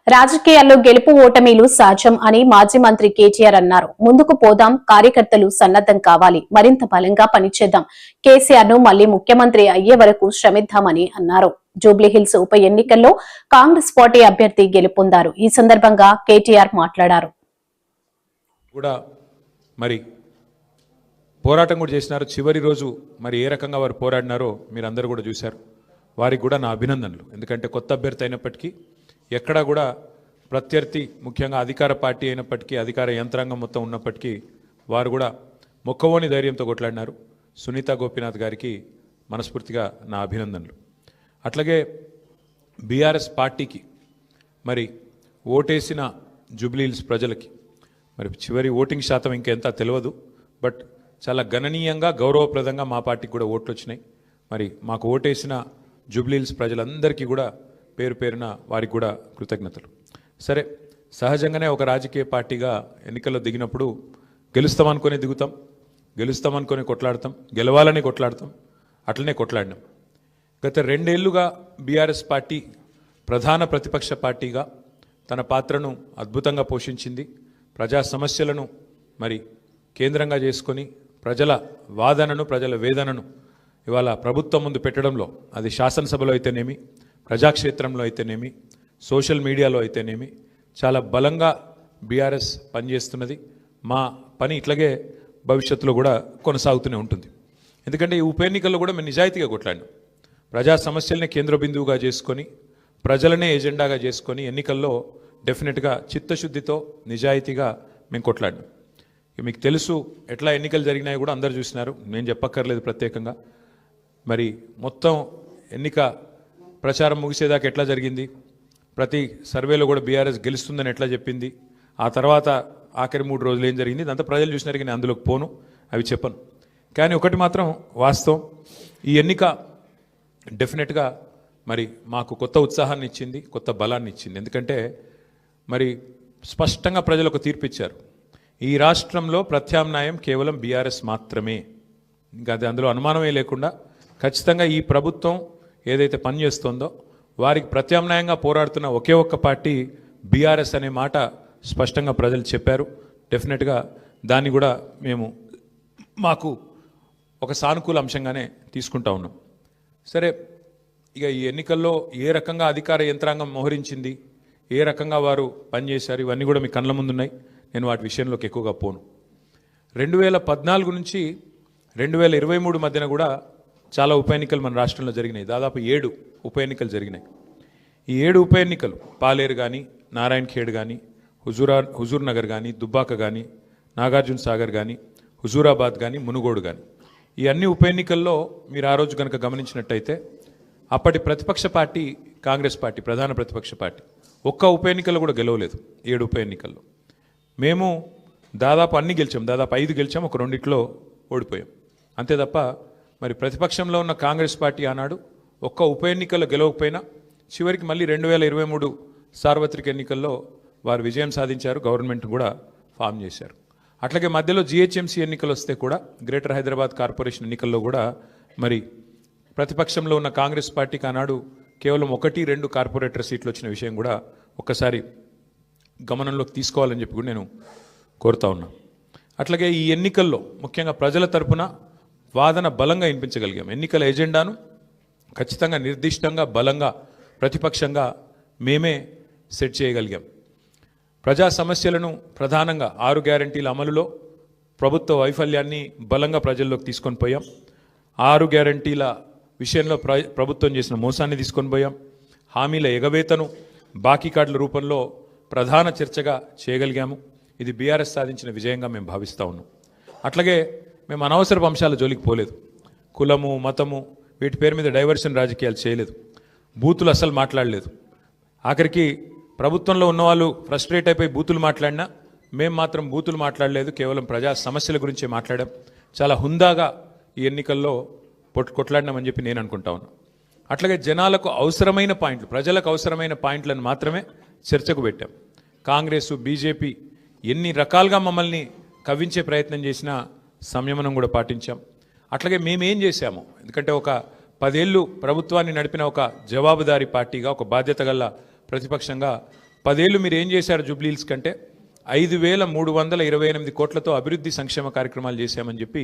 రాజకీయాల్లో గెలుపు ఓటమిలు సహజం అని మాజీ మంత్రి కేటీఆర్ అన్నారు. ముందుకు పోదాం, కార్యకర్తలు సన్నద్దం కావాలి, మరింత బలంగా పనిచేద్దాం, కేసీఆర్ ను మళ్లీ ముఖ్యమంత్రి అయ్యే వరకు శ్రమిద్దామని అన్నారు. జూబ్లీహిల్స్ ఉప ఎన్నికల్లో కాంగ్రెస్ పార్టీ అభ్యర్థి గెలుపొందారు. ఈ సందర్భంగా కేటీఆర్ మాట్లాడారు. పోరాటం కూడా చేసినారు. చివరి రోజు మరి ఏ రకంగా వారు పోరాడినారో మీరందరూ కూడా చూశారు. వారికి కూడా నా అభినందనలు. ఎందుకంటే కొత్త అభ్యర్థి అయినప్పటికీ ఎక్కడా కూడా ప్రత్యర్థి, ముఖ్యంగా అధికార పార్టీ అయినప్పటికీ, అధికార యంత్రాంగం మొత్తం ఉన్నప్పటికీ వారు కూడా మొక్కవోని ధైర్యంతో కొట్లాడినారు. సునీత గోపీనాథ్ గారికి మనస్ఫూర్తిగా నా అభినందనలు. అట్లాగే బీఆర్ఎస్ పార్టీకి మరి ఓటేసిన జూబ్లీహిల్స్ ప్రజలకి మరి చివరి ఓటింగ్ శాతం ఇంకెంత తెలియదు, బట్ చాలా గణనీయంగా గౌరవప్రదంగా మా పార్టీకి కూడా ఓట్లు వచ్చినాయి. మరి మాకు ఓటేసిన జూబ్లీహిల్స్ ప్రజలందరికీ కూడా పేరు పేరున వారికి కూడా కృతజ్ఞతలు. సరే, సహజంగానే ఒక రాజకీయ పార్టీగా ఎన్నికల్లో దిగినప్పుడు గెలుస్తామనుకొని దిగుతాం, గెలుస్తామనుకొని కొట్లాడతాం, గెలవాలని కొట్లాడతాం, అట్లనే కొట్లాడినాం. గత 2 ఏళ్లుగా బీఆర్ఎస్ పార్టీ ప్రధాన ప్రతిపక్ష పార్టీగా తన పాత్రను అద్భుతంగా పోషించింది. ప్రజా సమస్యలను మరి కేంద్రంగా చేసుకొని ప్రజల వాదనను, ప్రజల వేదనను ఇవాళ ప్రభుత్వం ముందు పెట్టడంలో, అది శాసనసభలో అయితేనేమి, ప్రజాక్షేత్రంలో అయితేనేమి, సోషల్ మీడియాలో అయితేనేమి చాలా బలంగా బీఆర్ఎస్ పనిచేస్తున్నది. మా పని ఇట్లాగే భవిష్యత్తులో కూడా కొనసాగుతూనే ఉంటుంది. ఎందుకంటే ఈ ఉప ఎన్నికల్లో కూడా మేము నిజాయితీగా కొట్లాడినాం. ప్రజా సమస్యలనే కేంద్ర బిందువుగా చేసుకొని, ప్రజలనే ఎజెండాగా చేసుకొని ఎన్నికల్లో డెఫినెట్గా చిత్తశుద్ధితో నిజాయితీగా మేము కొట్లాడినాం. మీకు తెలుసు ఎట్లా ఎన్నికలు జరిగినాయి కూడా అందరు చూసినారు, నేను చెప్పక్కర్లేదు ప్రత్యేకంగా. మరి మొత్తం ఎన్నిక ప్రచారం ముగిసేదాకా ఎట్లా జరిగింది, ప్రతి సర్వేలో కూడా బీఆర్ఎస్ గెలుస్తుందని ఎట్లా చెప్పింది, ఆ తర్వాత ఆఖరి 3 రోజులు ఏం జరిగింది, ఇదంతా ప్రజలు చూసినారు. కానీ అందులోకి పోను, అవి చెప్పను. కానీ ఒకటి మాత్రం వాస్తవం, ఈ ఎన్నిక డెఫినెట్గా మరి మాకు కొత్త ఉత్సాహాన్ని ఇచ్చింది, కొత్త బలాన్ని ఇచ్చింది. ఎందుకంటే మరి స్పష్టంగా ప్రజలు ఒక తీర్పు ఇచ్చారు. ఈ రాష్ట్రంలో ప్రత్యామ్నాయం కేవలం బీఆర్ఎస్ మాత్రమే. ఇంకా అది అందులో అనుమానమే లేకుండా ఖచ్చితంగా ఈ ప్రభుత్వం ఏదైతే పనిచేస్తుందో వారికి ప్రత్యామ్నాయంగా పోరాడుతున్న ఒకే ఒక్క పార్టీ బీఆర్ఎస్ అనే మాట స్పష్టంగా ప్రజలు చెప్పారు. డెఫినెట్గా దాన్ని కూడా మేము మాకు ఒక సానుకూల అంశంగానే తీసుకుంటా ఉన్నాం. సరే, ఇక ఈ ఎన్నికల్లో ఏ రకంగా అధికార యంత్రాంగం మోహరించింది, ఏ రకంగా వారు పనిచేశారు, ఇవన్నీ కూడా మీ కళ్ళ ముందున్నాయి. నేను వాటి విషయంలోకి ఎక్కువగా పోను. 2014 నుంచి 2023 మధ్యన కూడా చాలా ఉప ఎన్నికలు మన రాష్ట్రంలో జరిగినాయి. దాదాపు 7 ఉప ఎన్నికలు జరిగినాయి. ఈ 7 ఉప ఎన్నికలు పాలేరు కానీ, నారాయణ ఖేడ్ కానీ, హుజూర్ నగర్ కానీ, దుబ్బాక కానీ, నాగార్జున సాగర్ కానీ, హుజూరాబాద్ కానీ, మునుగోడు కానీ, ఈ అన్ని ఉప ఎన్నికల్లో మీరు ఆ రోజు కనుక గమనించినట్టయితే అప్పటి ప్రతిపక్ష పార్టీ కాంగ్రెస్ పార్టీ, ప్రధాన ప్రతిపక్ష పార్టీ, ఒక్క ఉప ఎన్నికల్లో కూడా గెలవలేదు. 7 ఉప ఎన్నికల్లో మేము దాదాపు అన్ని గెలిచాం, దాదాపు 5 గెలిచాం, ఒక 2 ఓడిపోయాం అంతే తప్ప మరి ప్రతిపక్షంలో ఉన్న కాంగ్రెస్ పార్టీ ఆనాడు ఒక్క ఉప ఎన్నికల్లో గెలవకపోయినా చివరికి మళ్ళీ 2023 సార్వత్రిక ఎన్నికల్లో వారు విజయం సాధించారు, గవర్నమెంట్ కూడా ఫామ్ చేశారు. అట్లాగే మధ్యలో జిహెచ్ఎంసీ ఎన్నికలు వస్తే కూడా, గ్రేటర్ హైదరాబాద్ కార్పొరేషన్ ఎన్నికల్లో కూడా మరి ప్రతిపక్షంలో ఉన్న కాంగ్రెస్ పార్టీకి ఆనాడు కేవలం 1-2 కార్పొరేటర్ సీట్లు వచ్చిన విషయం కూడా ఒక్కసారి గమనంలోకి తీసుకోవాలని చెప్పి కూడా నేను కోరుతా ఉన్నా. అట్లాగే ఈ ఎన్నికల్లో ముఖ్యంగా ప్రజల తరపున వాదన బలంగా వినిపించగలిగాం. ఎన్నికల ఎజెండాను ఖచ్చితంగా నిర్దిష్టంగా బలంగా ప్రతిపక్షంగా మేమే సెట్ చేయగలిగాం. ప్రజా సమస్యలను ప్రధానంగా 6 గ్యారంటీల అమలులో ప్రభుత్వ వైఫల్యాన్ని బలంగా ప్రజల్లోకి తీసుకొని పోయాం. 6 గ్యారంటీల విషయంలో ప్రభుత్వం చేసిన మోసాన్ని తీసుకొని పోయాం. హామీల ఎగవేతను బాకీ కార్డుల రూపంలో ప్రధాన చర్చగా చేయగలిగాము. ఇది బీఆర్ఎస్ సాధించిన విజయంగా మేము భావిస్తూ ఉన్నాం. అట్లాగే మేము అనవసరపు అంశాల జోలికి పోలేదు. కులము, మతము వీటి పేరు మీద డైవర్షన్ రాజకీయాలు చేయలేదు. బూతులు అసలు మాట్లాడలేదు. ఆఖరికి ప్రభుత్వంలో ఉన్నవాళ్ళు ఫ్రస్ట్రేట్ అయిపోయి బూతులు మాట్లాడినా మేము మాత్రం బూతులు మాట్లాడలేదు. కేవలం ప్రజా సమస్యల గురించే మాట్లాడాం. చాలా హుందాగా ఈ ఎన్నికల్లో కొట్లాడినామని చెప్పి నేను అనుకుంటా ఉన్నా. అట్లాగే జనాలకు అవసరమైన పాయింట్లు, ప్రజలకు అవసరమైన పాయింట్లను మాత్రమే చర్చకు పెట్టాం. కాంగ్రెస్, బీజేపీ ఎన్ని రకాలుగా మమ్మల్ని కవ్వించే ప్రయత్నం చేసినా సంయమనం కూడా పాటించాం. అట్లాగే మేమేం చేశాము, ఎందుకంటే ఒక 10 ఏళ్ళు ప్రభుత్వాన్ని నడిపిన ఒక జవాబుదారీ పార్టీగా, ఒక బాధ్యత గల ప్రతిపక్షంగా 10 ఏళ్ళు మీరు ఏం చేశారు జూబ్లీహిల్స్ కంటే 5,328 కోట్లతో అభివృద్ధి సంక్షేమ కార్యక్రమాలు చేశామని చెప్పి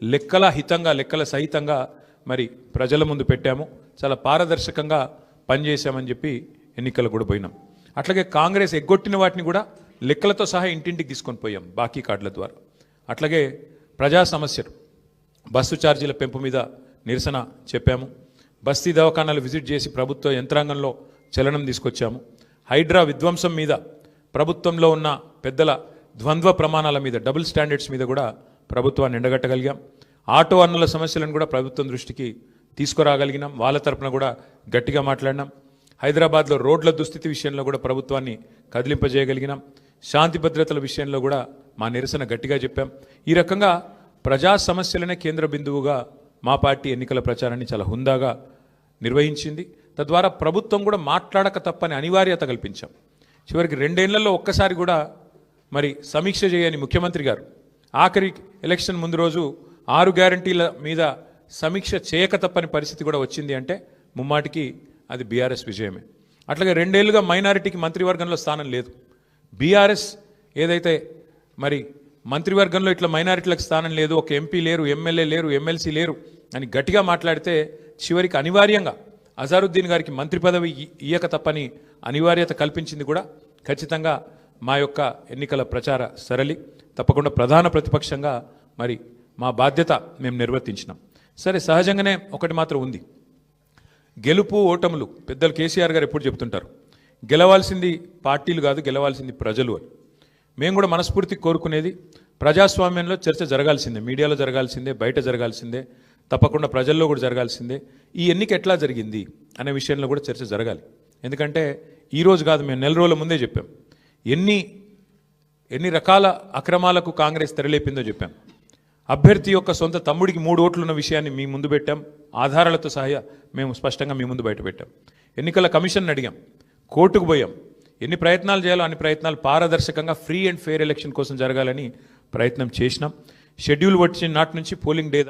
లెక్కల హితంగా లెక్కల సహితంగా మరి ప్రజల ముందు పెట్టాము. చాలా పారదర్శకంగా పనిచేశామని చెప్పి ఎన్నికలు కూడా పోయినాం. అట్లాగే కాంగ్రెస్ ఎగ్గొట్టిన వాటిని కూడా లెక్కలతో సహా ఇంటింటికి తీసుకొని పోయాం బాకీ కార్డుల ద్వారా. అట్లాగే ప్రజా సమస్యలు, బస్సు ఛార్జీల పెంపు మీద నిరసన చెప్పాము. బస్తీ దవాఖానాలు విజిట్ చేసి ప్రభుత్వ యంత్రాంగంలో చలనం తీసుకొచ్చాము. హైడ్రా విధ్వంసం మీద, ప్రభుత్వంలో ఉన్న పెద్దల ద్వంద్వ ప్రమాణాల మీద, డబుల్ స్టాండర్డ్స్ మీద కూడా ప్రభుత్వాన్ని ఎండగట్టగలిగాం. ఆటో అన్నుల సమస్యలను కూడా ప్రభుత్వం దృష్టికి తీసుకురాగలిగినాం. వాళ్ళ తరపున కూడా గట్టిగా మాట్లాడినాం. హైదరాబాద్లో రోడ్ల దుస్థితి విషయంలో కూడా ప్రభుత్వాన్ని కదిలింపజేయగలిగినాం. శాంతి భద్రతల విషయంలో కూడా మా నిరసన గట్టిగా చెప్పాం. ఈ రకంగా ప్రజా సమస్యలనే కేంద్ర బిందువుగా మా పార్టీ ఎన్నికల ప్రచారాన్ని చాలా హుందాగా నిర్వహించింది. తద్వారా ప్రభుత్వం కూడా మాట్లాడక తప్పని అనివార్యత కల్పించాం. చివరికి 2 ఏళ్లలో ఒక్కసారి కూడా మరి సమీక్ష చేయని ముఖ్యమంత్రి గారు ఆఖరి ఎలక్షన్ ముందు రోజు 6 గ్యారంటీల మీద సమీక్ష చేయక తప్పని పరిస్థితి కూడా వచ్చింది అంటే ముమ్మాటికి అది బీఆర్ఎస్ విజయమే. అట్లాగే 2 ఏళ్లుగా మైనారిటీకి మంత్రివర్గంలో స్థానం లేదు. బీఆర్ఎస్ ఏదైతే మరి మంత్రివర్గంలో ఇట్లా మైనారిటీలకు స్థానం లేదు, ఒక ఎంపీ లేరు, ఎమ్మెల్యే లేరు, ఎమ్మెల్సీ లేరు అని గట్టిగా మాట్లాడితే చివరికి అనివార్యంగా అజారుద్దీన్ గారికి మంత్రి పదవి ఇయ్యక తప్పని అనివార్యత కల్పించింది కూడా ఖచ్చితంగా మా యొక్క ఎన్నికల ప్రచార సరళి. తప్పకుండా ప్రధాన ప్రతిపక్షంగా మరి మా బాధ్యత మేము నిర్వర్తించినాం. సరే, సహజంగానే ఒకటి మాత్రం ఉంది, గెలుపు ఓటములు పెద్దలు కేసీఆర్ గారు ఎప్పుడు చెప్తుంటారు, గెలవాల్సింది పార్టీలు కాదు, గెలవాల్సింది ప్రజలు అని. మేము కూడా మనస్ఫూర్తి కోరుకునేది ప్రజాస్వామ్యంలో చర్చ జరగాల్సిందే, మీడియాలో జరగాల్సిందే, బయట జరగాల్సిందే, తప్పకుండా ప్రజల్లో కూడా జరగాల్సిందే. ఈ ఎన్నిక ఎట్లా జరిగింది అనే విషయంలో కూడా చర్చ జరగాలి. ఎందుకంటే ఈరోజు కాదు, మేము 4 రోజుల ముందే చెప్పాం ఎన్ని రకాల అక్రమాలకు కాంగ్రెస్ తెరలేపిందో చెప్పాం. అభ్యర్థి యొక్క సొంత తమ్ముడికి 3 ఓట్లు ఉన్న విషయాన్ని మీ ముందు పెట్టాం. ఆధారాలతో సహా మేము స్పష్టంగా మీ ముందు బయట పెట్టాం. ఎన్నికల కమిషన్ అడిగాం, కోర్టుకు పోయాం. ఎన్ని ప్రయత్నాలు చేయాలో అన్ని ప్రయత్నాలు పారదర్శకంగా ఫ్రీ అండ్ ఫెయిర్ ఎలక్షన్ కోసం జరగాలని ప్రయత్నం చేసినాం. షెడ్యూల్ వచ్చిన నాటి నుంచి పోలింగ్ డే